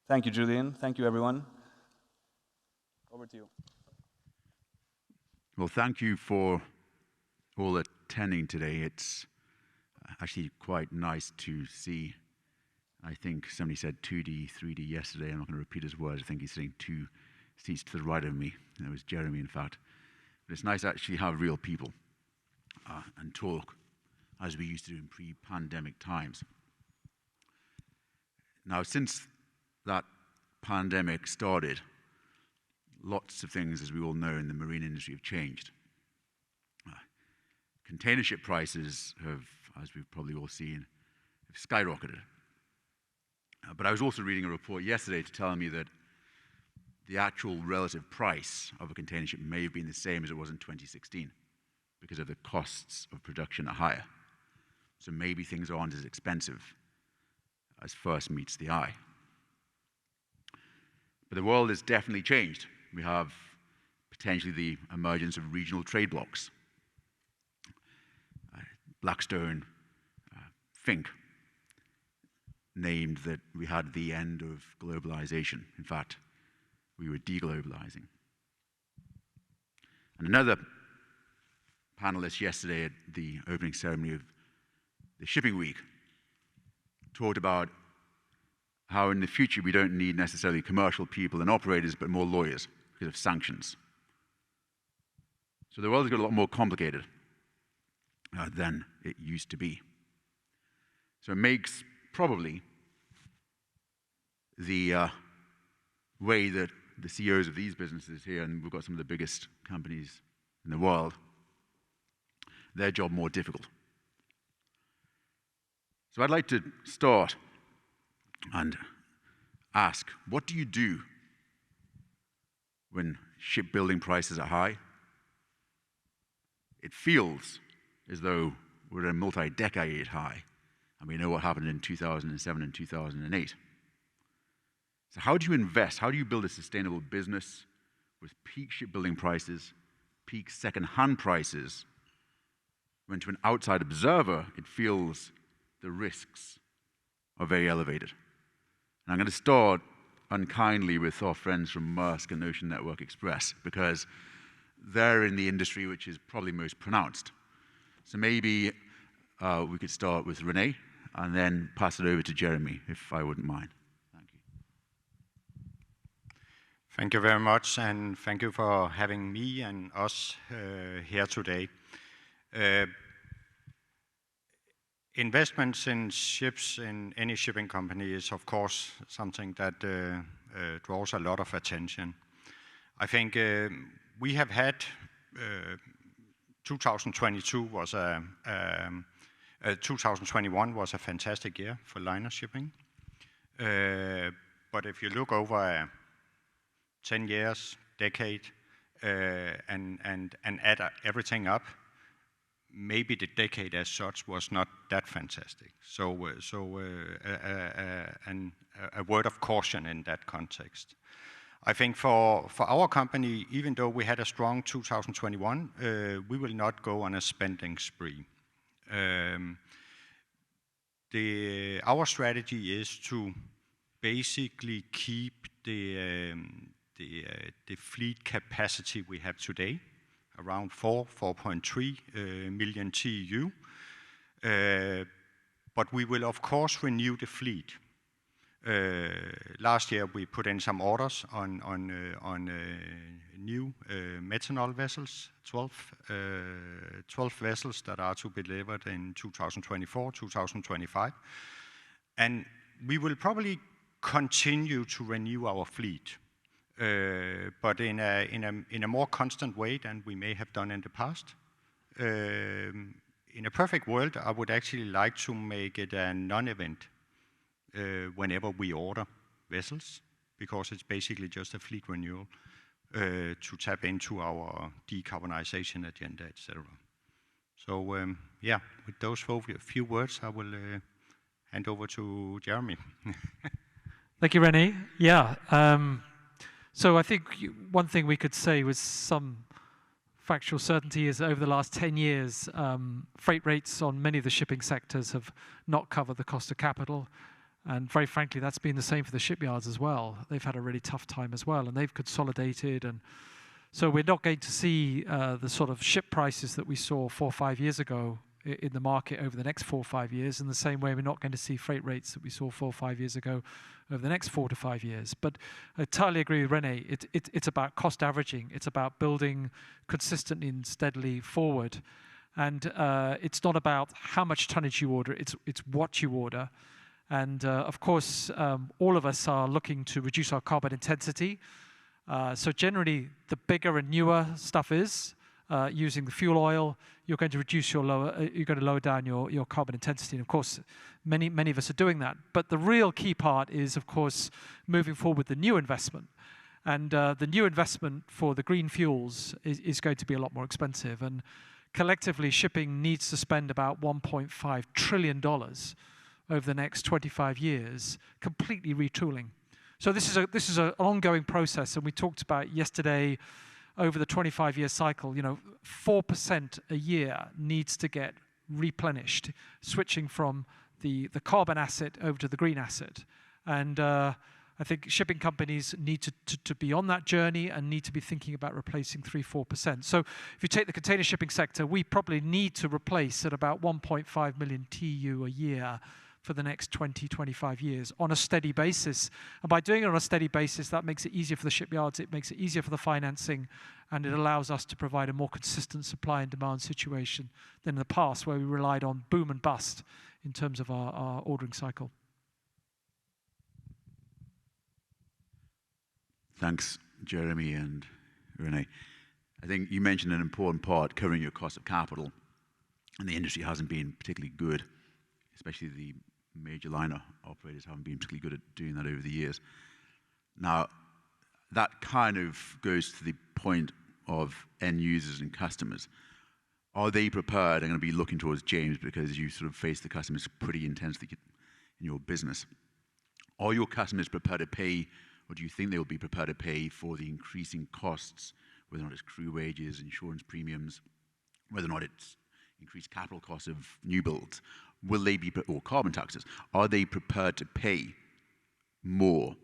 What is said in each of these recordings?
Thank you, Julian. Thank you, everyone. Over to you. Well, thank you for all attending today. It's actually quite nice to see. I think somebody said 2D, 3D yesterday. I'm not going to repeat his words. I think he's sitting 2 seats to the right of me. It was Jeremy, in fact. But it's nice to actually have real people and talk as we used to do in pre-pandemic times. Now, since that pandemic started, lots of things, as we all know, in the marine industry have changed. Container ship prices have, as we've probably all seen, have skyrocketed. But I was also reading a report yesterday to tell me that the actual relative price of a container ship may have been the same as it was in 2016 because of the costs of production are higher. So maybe things aren't as expensive as first meets the eye. But the world has definitely changed. We have potentially the emergence of regional trade blocs. Blackstone, Fink, named that we had the end of globalization. In fact, we were deglobalizing. And another panelist yesterday at the opening ceremony of the Shipping Week talked about how in the future we don't need necessarily commercial people and operators, but more lawyers because of sanctions. So the world has got a lot more complicated than it used to be. So it makes probably the way that the CEOs of these businesses here, and we've got some of the biggest companies in the world, their job more difficult. So I'd like to start and ask, what do you do when shipbuilding prices are high? It feels as though we're at a multi-decade high, and we know what happened in 2007 and 2008. So how do you invest? How do you build a sustainable business with peak shipbuilding prices, peak second-hand prices, when to an outside observer it feels the risks are very elevated? And I'm going to start unkindly with our friends from Maersk and Ocean Network Express, because they're in the industry which is probably most pronounced. So maybe we could start with Rene and then pass it over to Jeremy, if I wouldn't mind. Thank you. Thank you very much, and thank you for having me and us here today. Investments in ships in any shipping company is, of course, something that draws a lot of attention. I think we have had 2021 was a fantastic year for liner shipping. But if you look over 10 years, decade, and add everything up, maybe the decade as such was not that fantastic. So a word of caution in that context. I think for our company, even though we had a strong 2021, we will not go on a spending spree. Our strategy is to basically keep the fleet capacity we have today, around 4.3 million TEU. But we will, of course, renew the fleet. Last year, we put in some orders on new methanol vessels, 12 vessels that are to be delivered in 2024, 2025. And we will probably continue to renew our fleet, but in a more constant way than we may have done in the past. In a perfect world, I would actually like to make it a non-event whenever we order vessels, because it's basically just a fleet renewal to tap into our decarbonization agenda, etc. So yeah, with those few words, I will hand over to Jeremy. Thank you, Rene. Yeah. So I think one thing we could say with some factual certainty is that over the last 10 years, freight rates on many of the shipping sectors have not covered the cost of capital. And very frankly, that's been the same for the shipyards as well. They've had a really tough time as well, and they've consolidated. And so we're not going to see the sort of ship prices that we saw 4 or 5 years ago in the market over the next 4 or 5 years. In the same way, we're not going to see freight rates that we saw 4 or 5 years ago over the next 4 to 5 years. But I totally agree with Rene. It's about cost averaging. It's about building consistently and steadily forward. And it's not about how much tonnage you order. It's what you order. And of course, all of us are looking to reduce our carbon intensity. So generally, the bigger and newer stuff is using the fuel oil, you're going to reduce you're going to lower down your carbon intensity. And of course, many of us are doing that. But the real key part is, of course, moving forward with the new investment. And the new investment for the green fuels is going to be a lot more expensive. And collectively, shipping needs to spend about $1.5 trillion over the next 25 years, completely retooling. So this is an ongoing process, and we talked about yesterday, over the 25-year cycle, 4% a year needs to get replenished, switching from the carbon asset over to the green asset. And I think shipping companies need to be on that journey and need to be thinking about replacing 3-4%. So if you take the container shipping sector, we probably need to replace at about 1.5 million TEU a year for the next 20, 25 years on a steady basis. And by doing it on a steady basis, that makes it easier for the shipyards, it makes it easier for the financing, and it allows us to provide a more consistent supply and demand situation than in the past, where we relied on boom and bust in terms of our ordering cycle. Thanks, Jeremy and Rene. I think you mentioned an important part, covering your cost of capital, and the industry hasn't been particularly good, especially the major liner operators haven't been particularly good at doing that over the years. Now, that kind of goes to the point of end users and customers. Are they prepared? I'm going to be looking towards James, because you sort of face the customers pretty intensely in your business. Are your customers prepared to pay, or do you think they will be prepared to pay for the increasing costs, whether or not it's crew wages, insurance premiums, whether or not it's increased capital costs of new builds? Will they be, or carbon taxes, are they prepared to pay more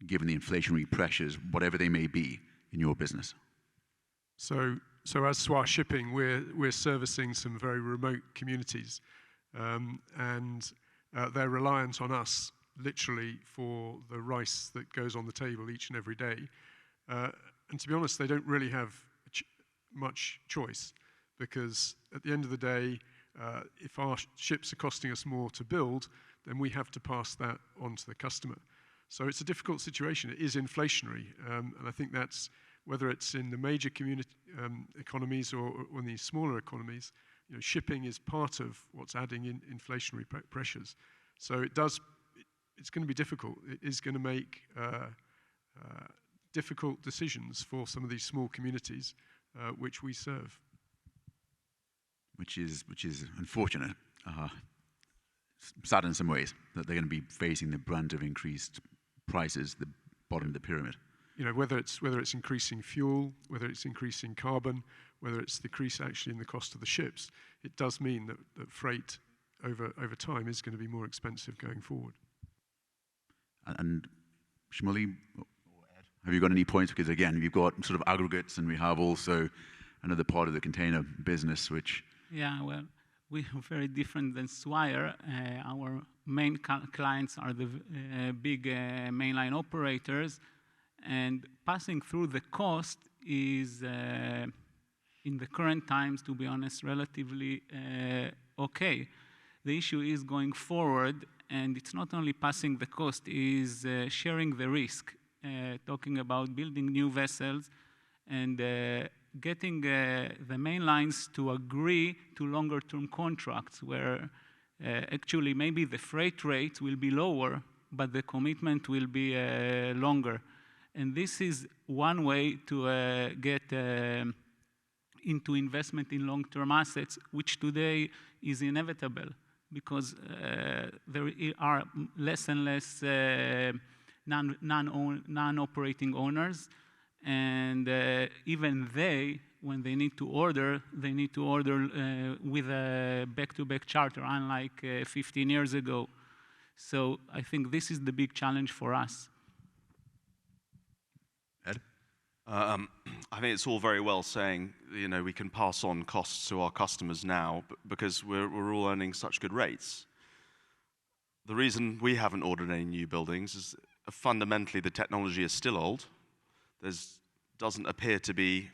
given the inflationary pressures, whatever they may be, in your business? So as Swire Shipping, we're servicing some very remote communities, and they're reliant on us literally for the rice that goes on the table each and every day. And to be honest, they don't really have much choice, because at the end of the day, if our ships are costing us more to build, then we have to pass that on to the customer. So it's a difficult situation. It is inflationary, and I think that's, whether it's in the major community economies or in these smaller economies, shipping is part of what's adding in inflationary pressures. So it's going to be difficult. It is going to make difficult decisions for some of these small communities which we serve. Which is unfortunate, sad in some ways, that they're going to be facing the brunt of increased prices, the bottom of the pyramid. Whether it's increasing fuel, whether it's increasing carbon, whether it's decrease actually in the cost of the ships, it does mean that freight over time is going to be more expensive going forward. And Shmuel, have you got any points? Because again, we've got sort of aggregates, and we have also another part of the container business, which... Yeah, well, we are very different than Swire. Our main clients are the big mainline operators, and passing through the cost is, in the current times, to be honest, relatively okay. The issue is going forward, and it's not only passing the cost, is sharing the risk, talking about building new vessels and getting the main lines to agree to longer-term contracts where actually maybe the freight rate will be lower, but the commitment will be longer. And this is one way to get into investment in long-term assets, which today is inevitable because there are less and less non-operating owners. And even they, when they need to order with a back-to-back charter, unlike 15 years ago. So I think this is the big challenge for us. Ed? I think it's all very well saying, we can pass on costs to our customers now because we're all earning such good rates. The reason we haven't ordered any new buildings is fundamentally the technology is still old. There doesn't appear to be,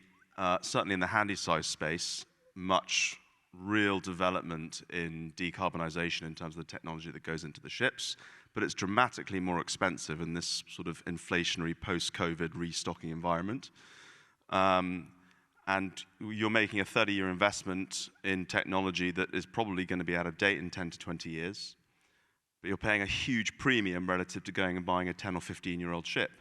certainly in the handy-size space, much real development in decarbonization in terms of the technology that goes into the ships, but it's dramatically more expensive in this sort of inflationary post-COVID restocking environment. And you're making a 30-year investment in technology that is probably going to be out of date in 10 to 20 years, but you're paying a huge premium relative to going and buying a 10 or 15-year-old ship.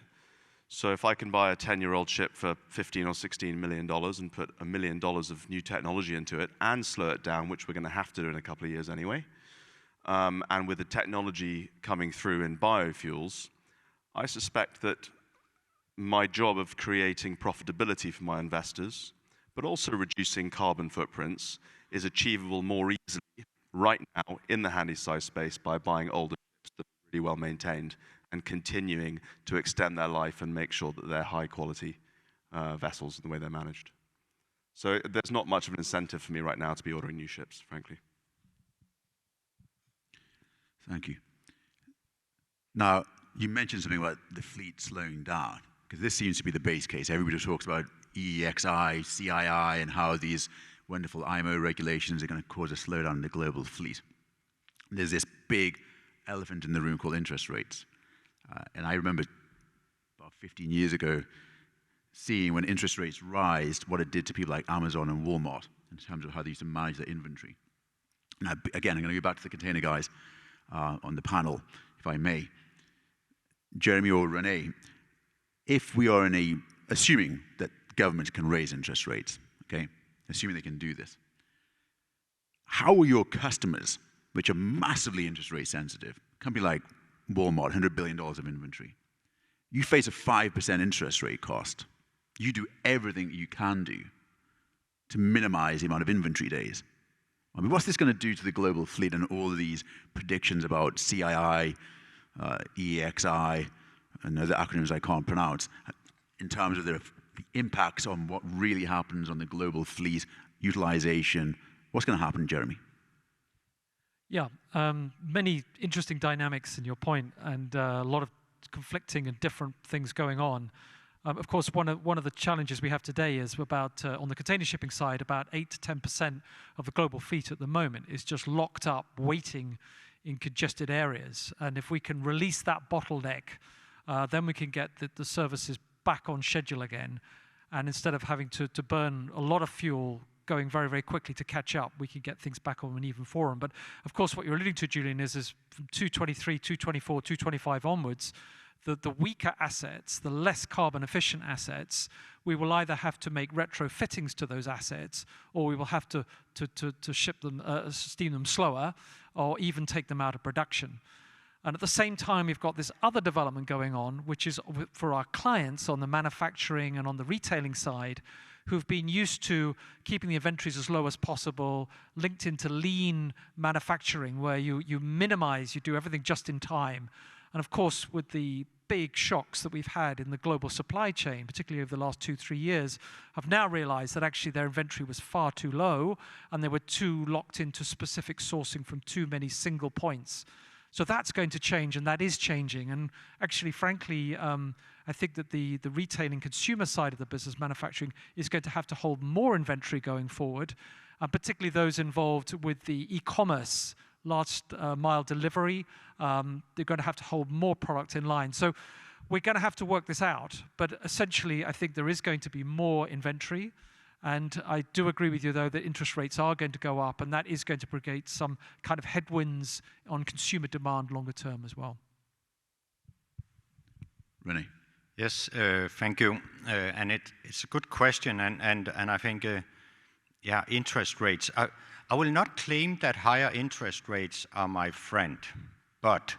So if I can buy a 10-year-old ship for $15 or $16 million and put $1 million of new technology into it and slow it down, which we're going to have to do in a couple of years anyway, and with the technology coming through in biofuels, I suspect that my job of creating profitability for my investors, but also reducing carbon footprints, is achievable more easily right now in the handy-size space by buying older ships that are really well maintained and continuing to extend their life and make sure that they're high-quality vessels in the way they're managed. So there's not much of an incentive for me right now to be ordering new ships, frankly. Thank you. Now, you mentioned something about the fleet slowing down, because this seems to be the base case. Everybody talks about EEXI, CII, and how these wonderful IMO regulations are going to cause a slowdown in the global fleet. There's this big elephant in the room called interest rates. And I remember about 15 years ago seeing when interest rates rise, what it did to people like Amazon and Walmart in terms of how they used to manage their inventory. Now, again, I'm going to go back to the container guys on the panel, if I may. Jeremy or Rene, if we are assuming that governments can raise interest rates, okay, assuming they can do this, how will your customers, which are massively interest rate sensitive, a company like Walmart, $100 billion of inventory, you face a 5% interest rate cost. You do everything you can do to minimize the amount of inventory days. I mean, what's this going to do to the global fleet and all of these predictions about CII, EEXI, and other acronyms I can't pronounce, in terms of the impacts on what really happens on the global fleet, utilization? What's going to happen, Jeremy? Yeah, many interesting dynamics in your point, and a lot of conflicting and different things going on. Of course, one of the challenges we have today is about, on the container shipping side, about 8 to 10% of the global fleet at the moment is just locked up, waiting in congested areas. And if we can release that bottleneck, then we can get the services back on schedule again. And instead of having to burn a lot of fuel going very, very quickly to catch up, we can get things back on an even forum. But of course, what you're alluding to, Julian, is from 223, 224, 225 onwards, the weaker assets, the less carbon efficient assets, we will either have to make retrofittings to those assets, or we will have to ship them, steam them slower, or even take them out of production. And at the same time, we've got this other development going on, which is for our clients on the manufacturing and on the retailing side, who've been used to keeping the inventories as low as possible, linked into lean manufacturing, where you minimize, you do everything just in time. And of course, with the big shocks that we've had in the global supply chain, particularly over the last 2-3 years, have now realized that actually their inventory was far too low, and they were too locked into specific sourcing from too many single points. So that's going to change, and that is changing. And actually, frankly, I think that the retailing consumer side of the business, manufacturing, is going to have to hold more inventory going forward, particularly those involved with the e-commerce, last mile delivery. They're going to have to hold more product in line. So we're going to have to work this out. But essentially, I think there is going to be more inventory. And I do agree with you, though, that interest rates are going to go up, and that is going to create some kind of headwinds on consumer demand longer term as well. Rene. Yes, thank you. And it's a good question, and I think, yeah, interest rates. I will not claim that higher interest rates are my friend, but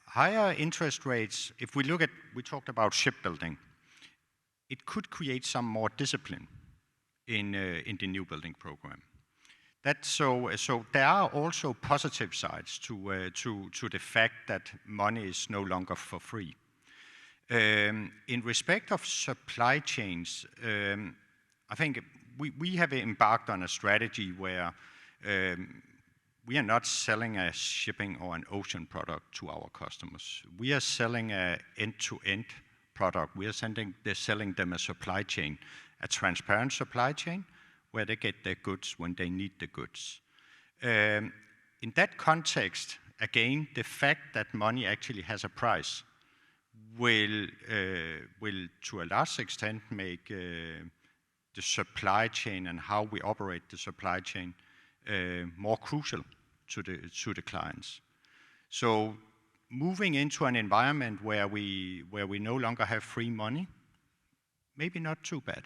higher interest rates, if we look at, we talked about shipbuilding, it could create some more discipline in the new building program. So there are also positive sides to the fact that money is no longer for free. In respect of supply chains, I think we have embarked on a strategy where we are not selling a shipping or an ocean product to our customers. We are selling an end-to-end product. We are selling them a supply chain, a transparent supply chain, where they get their goods when they need the goods. In that context, again, the fact that money actually has a price will to a large extent make the supply chain and how we operate the supply chain more crucial to the clients. So moving into an environment where we no longer have free money, maybe not too bad.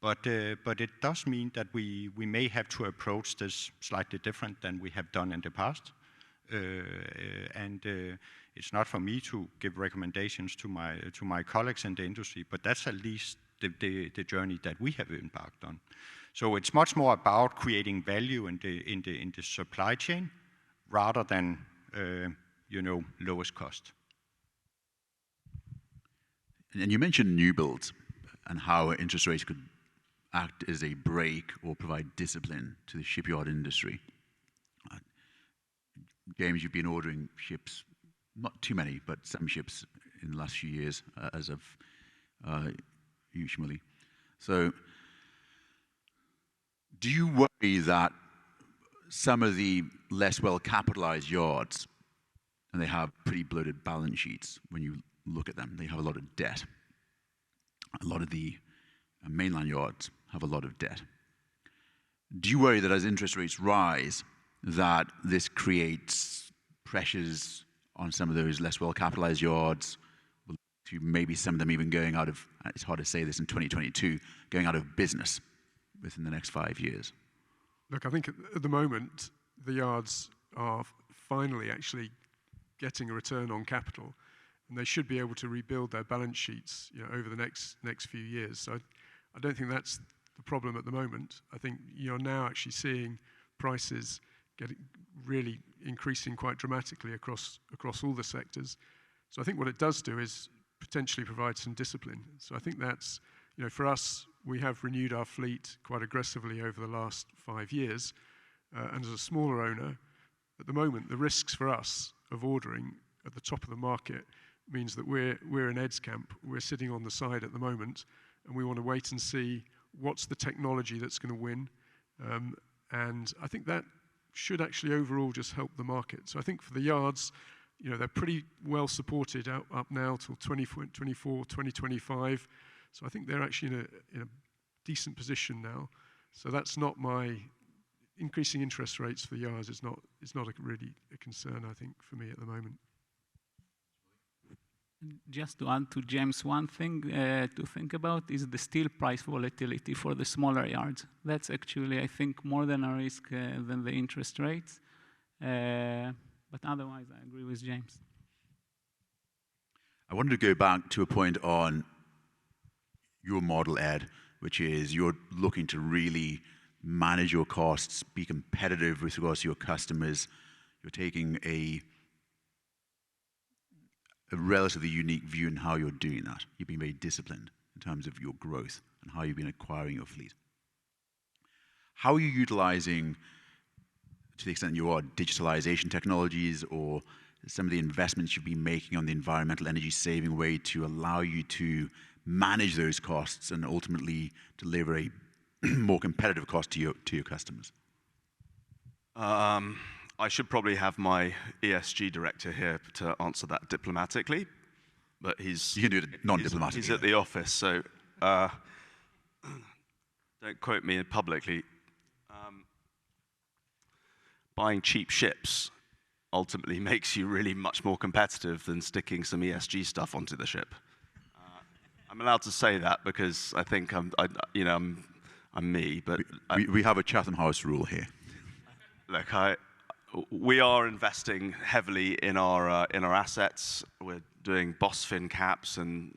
But it does mean that we may have to approach this slightly different than we have done in the past. It's not for me to give recommendations to my colleagues in the industry, but that's at least the journey that we have embarked on. So it's much more about creating value in the supply chain rather than lowest cost. And you mentioned new builds and how interest rates could act as a brake or provide discipline to the shipyard industry. James, you've been ordering ships, not too many, but some ships in the last few years, as of you, Shmuel. So do you worry that some of the less well-capitalized yards, and they have pretty bloated balance sheets when you look at them, they have a lot of debt. A lot of the mainland yards have a lot of debt. Do you worry that as interest rates rise, that this creates pressures on some of those less well-capitalized yards, to maybe some of them even going out of, it's hard to say this in 2022, going out of business within the next 5 years? Look, I think at the moment, the yards are finally actually getting a return on capital, and they should be able to rebuild their balance sheets, over the next few years. So I don't think that's the problem at the moment. I think you're now actually seeing prices really increasing quite dramatically across all the sectors. So I think what it does do is potentially provide some discipline. So I think that's, for us, we have renewed our fleet quite aggressively over the last 5 years. And as a smaller owner, at the moment, the risks for us of ordering at the top of the market means that we're in Ed's camp. We're sitting on the side at the moment, and we want to wait and see what's the technology that's going to win. And I think that should actually overall just help the market. So I think for the yards, they're pretty well supported up now till 2024, 2025. So I think they're actually in a decent position now. So that's not my increasing interest rates for the yards is not really a concern, I think, for me at the moment. Just to add to James, one thing to think about is the steel price volatility for the smaller yards. That's actually, I think, more than a risk than the interest rates. But otherwise, I agree with James. I wanted to go back to a point on your model, Ed, which is you're looking to really manage your costs, be competitive with regards to your customers. You're taking a relatively unique view in how you're doing that. You've been very disciplined in terms of your growth and how you've been acquiring your fleet. How are you utilizing, to the extent you are, digitalization technologies or some of the investments you've been making on the environmental energy saving way to allow you to manage those costs and ultimately deliver a more competitive cost to your customers? I should probably have my ESG director here to answer that diplomatically, but you can do it non-diplomatically. He's at the office, so don't quote me publicly. Buying cheap ships ultimately makes you really much more competitive than sticking some ESG stuff onto the ship. I'm allowed to say that because I think I'm me, but we have a Chatham House rule here. Look, we are investing heavily in our assets. We're doing boss fin caps and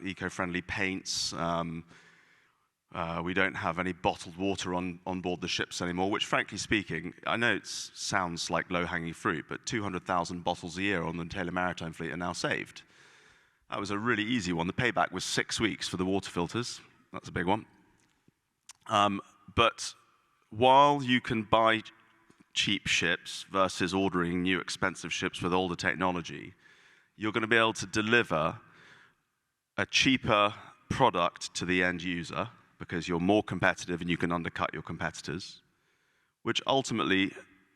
eco-friendly paints. We don't have any bottled water on board the ships anymore, which frankly speaking, I know it sounds like low-hanging fruit, but 200,000 bottles a year on the Taylor Maritime fleet are now saved. That was a really easy one. The payback was 6 weeks for the water filters. That's a big one. But while you can buy cheap ships versus ordering new expensive ships with older technology, you're going to be able to deliver a cheaper product to the end user because you're more competitive and you can undercut your competitors, which ultimately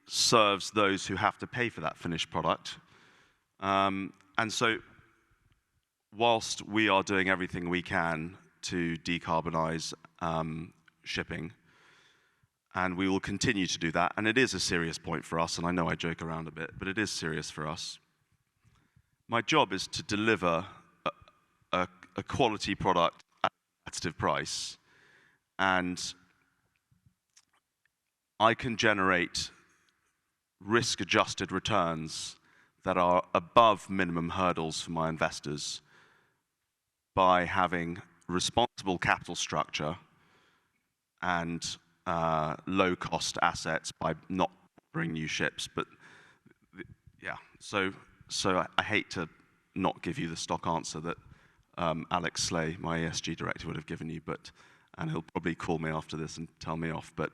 serves those who have to pay for that finished product. And so whilst we are doing everything we can to decarbonize shipping, and we will continue to do that, and it is a serious point for us, and I know I joke around a bit, but it is serious for us. My job is to deliver a quality product at a competitive price, and I can generate risk-adjusted returns that are above minimum hurdles for my investors by having responsible capital structure and low-cost assets by not bringing new ships. But yeah, so I hate to not give you the stock answer that Alex Slay, my ESG director, would have given you, and he'll probably call me after this and tell me off. But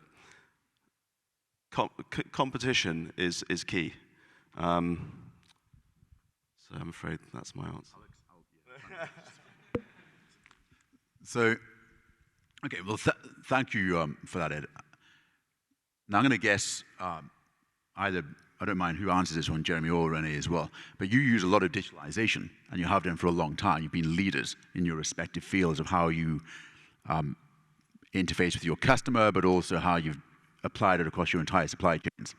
competition is key. So I'm afraid that's my answer. So, okay, well, thank you for that, Ed. Now I'm going to guess either, I don't mind who answers this one, Jeremy or Rene as well, but you use a lot of digitalization, and you have done for a long time. You've been leaders in your respective fields of how you interface with your customer, but also how you've applied it across your entire supply chains.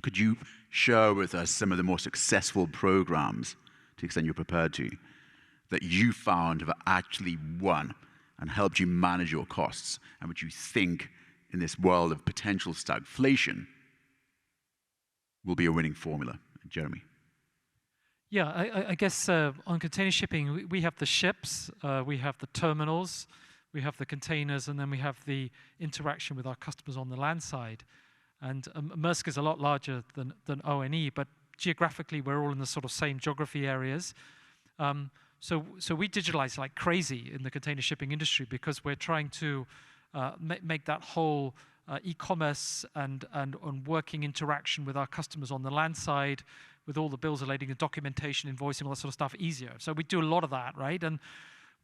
Could you share with us some of the more successful programs, to the extent you're prepared to, that you found have actually won and helped you manage your costs, and which you think in this world of potential stagflation will be a winning formula? Jeremy. Yeah, I guess on container shipping, we have the ships, we have the terminals, we have the containers, and then we have the interaction with our customers on the land side. And Maersk is a lot larger than ONE, but geographically we're all in the sort of same geography areas. So we digitalize like crazy in the container shipping industry because we're trying to make that whole e-commerce and working interaction with our customers on the land side, with all the bills relating to documentation, invoicing, all that sort of stuff easier. So we do a lot of that, right? And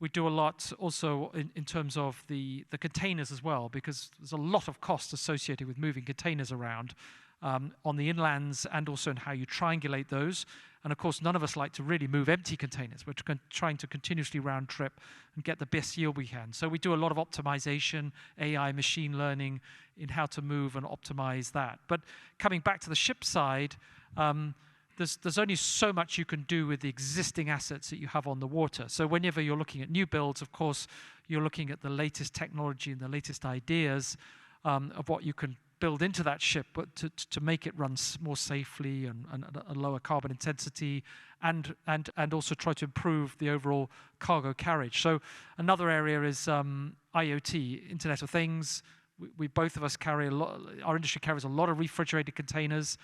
we do a lot also in terms of the containers as well, because there's a lot of cost associated with moving containers around on the inlands and also in how you triangulate those. And of course, none of us like to really move empty containers. We're trying to continuously round trip and get the best yield we can. So we do a lot of optimization, AI, machine learning in how to move and optimize that. But coming back to the ship side, there's only so much you can do with the existing assets that you have on the water. So whenever you're looking at new builds, of course, you're looking at the latest technology and the latest ideas of what you can build into that ship, but to make it run more safely and a lower carbon intensity, and also try to improve the overall cargo carriage. So another area is IoT, Internet of Things. We both of us carry a lot. Our industry carries a lot of refrigerated containers.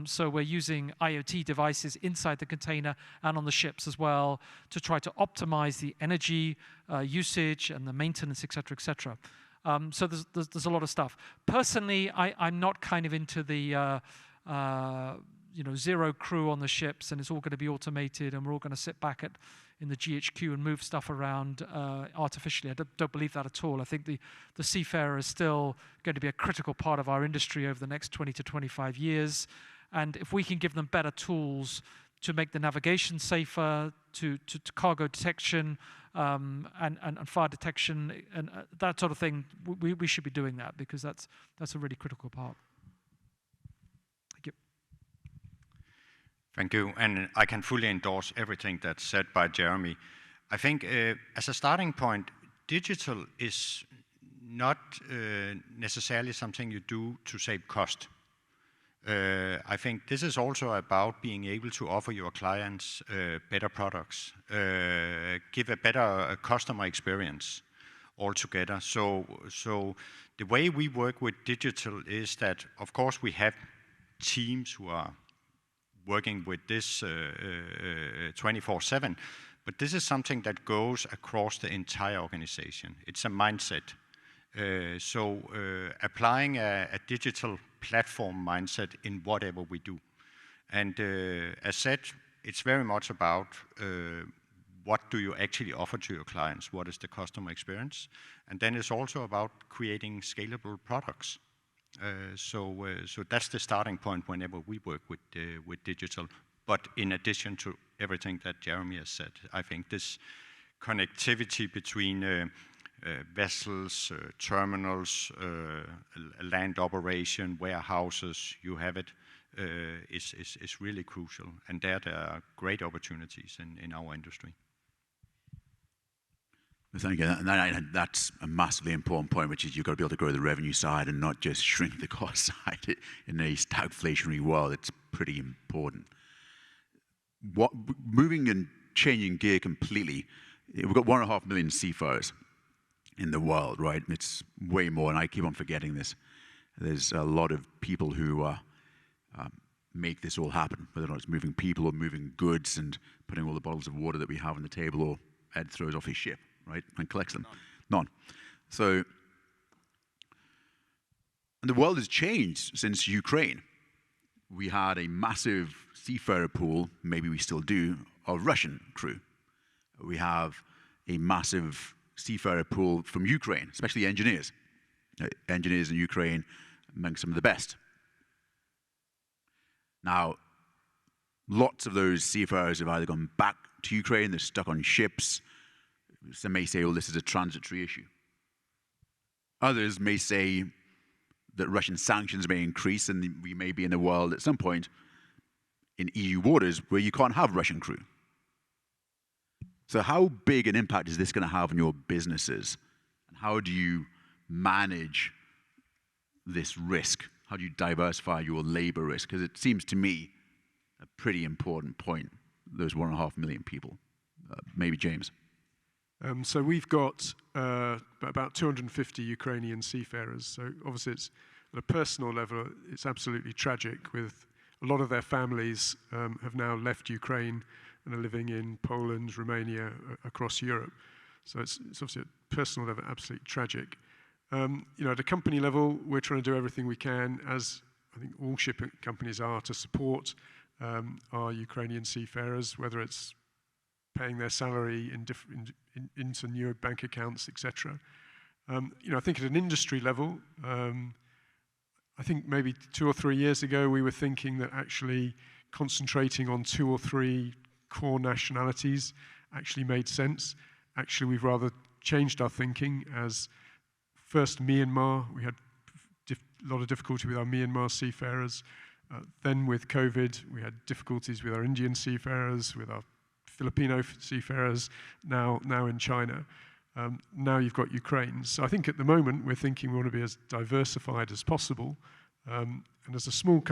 So we're using IoT devices inside the container and on the ships as well to try to optimize the energy usage and the maintenance, et cetera, et cetera. So there's a lot of stuff. Personally, I'm not kind of into the zero crew on the ships and it's all going to be automated and we're all going to sit back in the GHQ and move stuff around artificially. I don't believe that at all. I think the Seafarer is still going to be a critical part of our industry over the next 20 to 25 years. And if we can give them better tools to make the navigation safer, to cargo detection and fire detection and that sort of thing, we should be doing that because that's a really critical part. Thank you. Thank you, and I can fully endorse everything that's said by Jeremy. I think as a starting point, digital is not necessarily something you do to save cost. I think this is also about being able to offer your clients better products, give a better customer experience. altogether. So the way we work with digital is that, of course, we have teams who are working with this 24/7, but this is something that goes across the entire organization. It's a mindset. Applying a digital platform mindset in whatever we do. And as said, it's very much about what do you actually offer to your clients? What is the customer experience? And then it's also about creating scalable products. So that's the starting point whenever we work with digital. But in addition to everything that Jeremy has said, I think this connectivity between vessels, terminals, land operation, warehouses, you have it, is really crucial. And there are great opportunities in our industry. Thank you. And that's a massively important point, which is you've got to be able to grow the revenue side and not just shrink the cost side. In a stagflationary world, it's pretty important. Moving and changing gear completely, we've got 1.5 million seafarers in the world, right? It's way more, and I keep on forgetting this. There's a lot of people who make this all happen, whether or not it's moving people or moving goods and putting all the bottles of water that we have on the table, or Ed throws off his ship, right, and collects them. None. So, and the world has changed since Ukraine. We had a massive seafarer pool, maybe we still do, of Russian crew. We have a massive seafarer pool from Ukraine, especially engineers. Engineers in Ukraine among some of the best. Now, lots of those seafarers have either gone back to Ukraine, they're stuck on ships. Some may say, well, this is a transitory issue. Others may say that Russian sanctions may increase and we may be in a world at some point in EU waters where you can't have Russian crew. So how big an impact is this going to have on your businesses? And how do you manage this risk? How do you diversify your labor risk? Because it seems to me a pretty important point, those 1.5 million people. Maybe James. So we've got about 250 Ukrainian seafarers. So obviously it's, at a personal level, it's absolutely tragic with a lot of their families have now left Ukraine and are living in Poland, Romania, across Europe. So it's obviously at a personal level absolutely tragic. At a company level, we're trying to do everything we can, as I think all shipping companies are, to support our Ukrainian seafarers, whether it's paying their salary into new bank accounts, etc. I think at an industry level, I think maybe 2 or 3 years ago we were thinking that actually concentrating on 2 or 3 core nationalities actually made sense. Actually, we've rather changed our thinking. As first Myanmar, we had a lot of difficulty with our Myanmar seafarers. Then with COVID, we had difficulties with our Indian seafarers, with our Filipino seafarers, now in China. Now you've got Ukraine. So I think at the moment we're thinking we want to be as diversified as possible. And as a small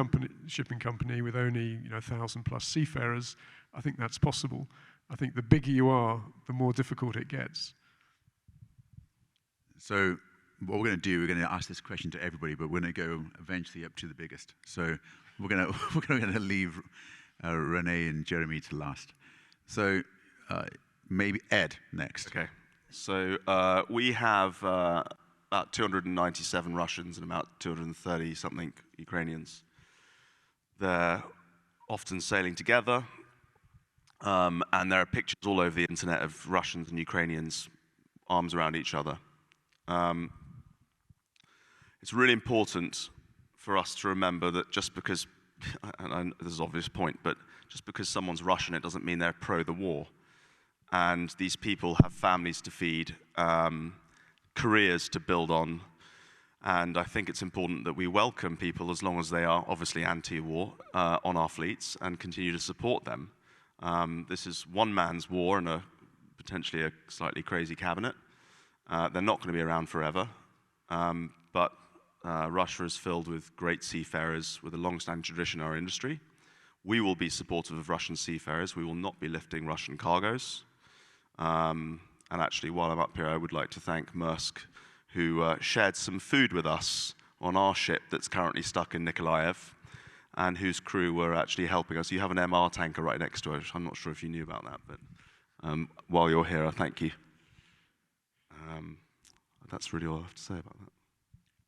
shipping company with only 1,000+ seafarers, I think that's possible. I think the bigger you are, the more difficult it gets. So what we're going to do, we're going to ask this question to everybody, but we're going to go eventually up to the biggest. So we're going to leave Rene and Jeremy to last. So maybe Ed next. Okay. So we have about 297 Russians and about 230-something Ukrainians. They're often sailing together, and there are pictures all over the internet of Russians and Ukrainians arms around each other. It's really important for us to remember that just because, and this is an obvious point, but just because someone's Russian, it doesn't mean they're pro the war. And these people have families to feed, careers to build on. And I think it's important that we welcome people, as long as they are obviously anti-war, on our fleets and continue to support them. This is one man's war and potentially a slightly crazy cabinet. They're not going to be around forever. But Russia is filled with great seafarers with a long-standing tradition in our industry. We will be supportive of Russian seafarers. We will not be lifting Russian cargoes. And actually, while I'm up here, I would like to thank Maersk, who shared some food with us on our ship that's currently stuck in Nikolaev, and whose crew were actually helping us. You have an MR tanker right next to it. I'm not sure if you knew about that, but while you're here, I thank you. That's really all I have to say about that.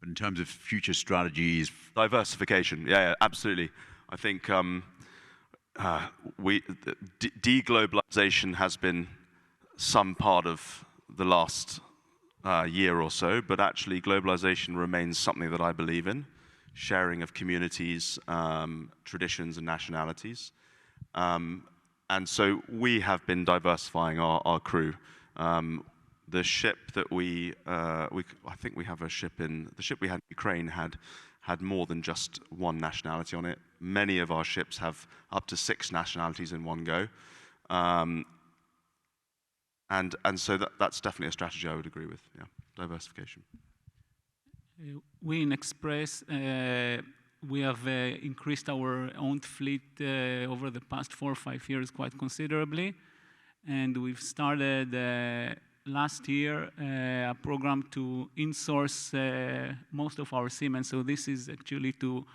But in terms of future strategies, diversification, yeah, absolutely. I think deglobalization has been some part of the last year or so, but actually globalization remains something that I believe in, sharing of communities, traditions and nationalities. And so we have been diversifying our crew. The ship that I think we have a ship in, the ship we had in Ukraine had more than just one nationality on it. Many of our ships have up to 6 nationalities in one go. And so that's definitely a strategy I would agree with, yeah, diversification. We in Express, we have increased our own fleet over the past 4 or 5 years quite considerably. And we've started last year a program to insource most of our seamen. So this is actually to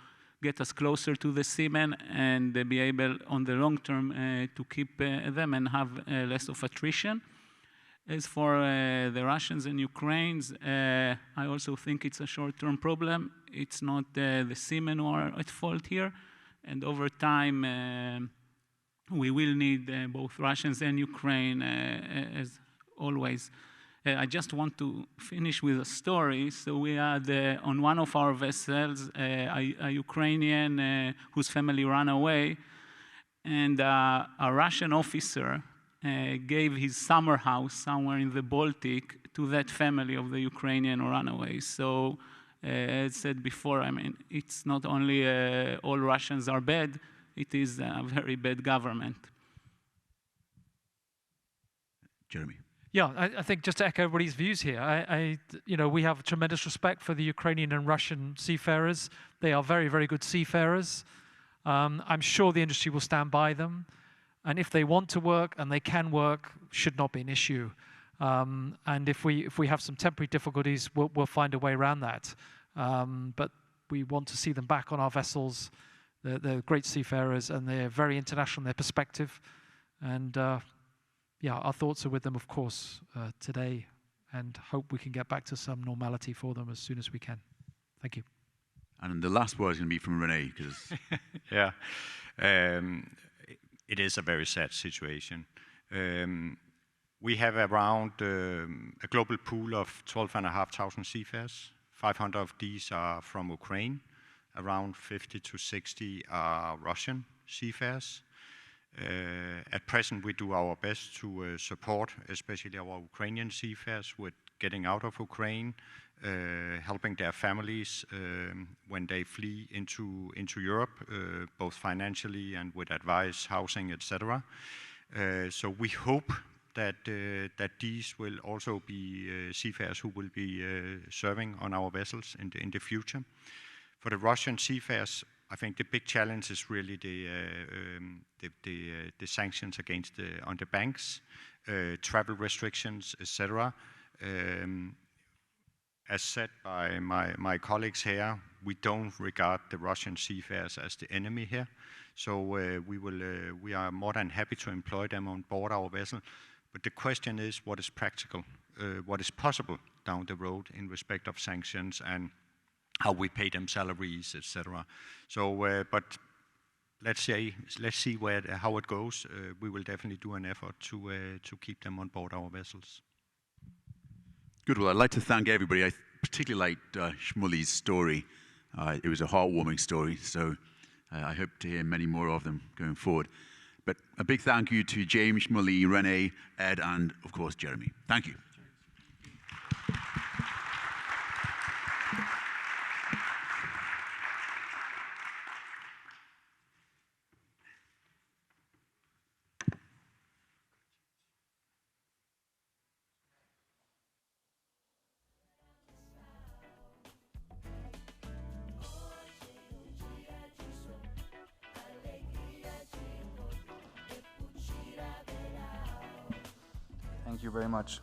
get us closer to the seamen and be able on the long term to keep them and have less of attrition. As for the Russians and Ukrainians, I also think it's a short-term problem. It's not the seamen who are at fault here. And over time, we will need both Russians and Ukraine, as always. I just want to finish with a story. So we had on one of our vessels a Ukrainian whose family ran away, and a Russian officer gave his summer house somewhere in the Baltic to that family of the Ukrainian runaways. So, as said before, I mean, it's not only all Russians are bad, it is a very bad government. Jeremy. Yeah, I think just to echo everybody's views here, we have tremendous respect for the Ukrainian and Russian seafarers. They are very, very good seafarers. I'm sure the industry will stand by them. And if they want to work and they can work, should not be an issue. And if we have some temporary difficulties, we'll find a way around that. But we want to see them back on our vessels. They're great seafarers and they're very international in their perspective. And yeah, our thoughts are with them, of course, today, and hope we can get back to some normality for them as soon as we can. Thank you. And the last word is going to be from Rene, because yeah, it is a very sad situation. We have around a global pool of 12,500 seafarers. 500 of these are from Ukraine. Around 50 to 60 are Russian seafarers. At present, we do our best to support, especially our Ukrainian seafarers, with getting out of Ukraine, helping their families when they flee into Europe, both financially and with advice, housing, etc. So we hope that these will also be seafarers who will be serving on our vessels in the future. For the Russian seafarers, I think the big challenge is really the sanctions against on the banks, travel restrictions, etc. As said by my colleagues here, we don't regard the Russian seafarers as the enemy here. So we are more than happy to employ them on board our vessel. But the question is, what is practical, what is possible down the road in respect of sanctions and how we pay them salaries, etc. So, but let's see how it goes. We will definitely do an effort to keep them on board our vessels. Good. Well, I'd like to thank everybody. I particularly liked Shmuel's story. It was a heartwarming story, so I hope to hear many more of them going forward. But a big thank you to James, Shmuel, Rene, Ed, and of course, Jeremy. Thank you. Thank you very much.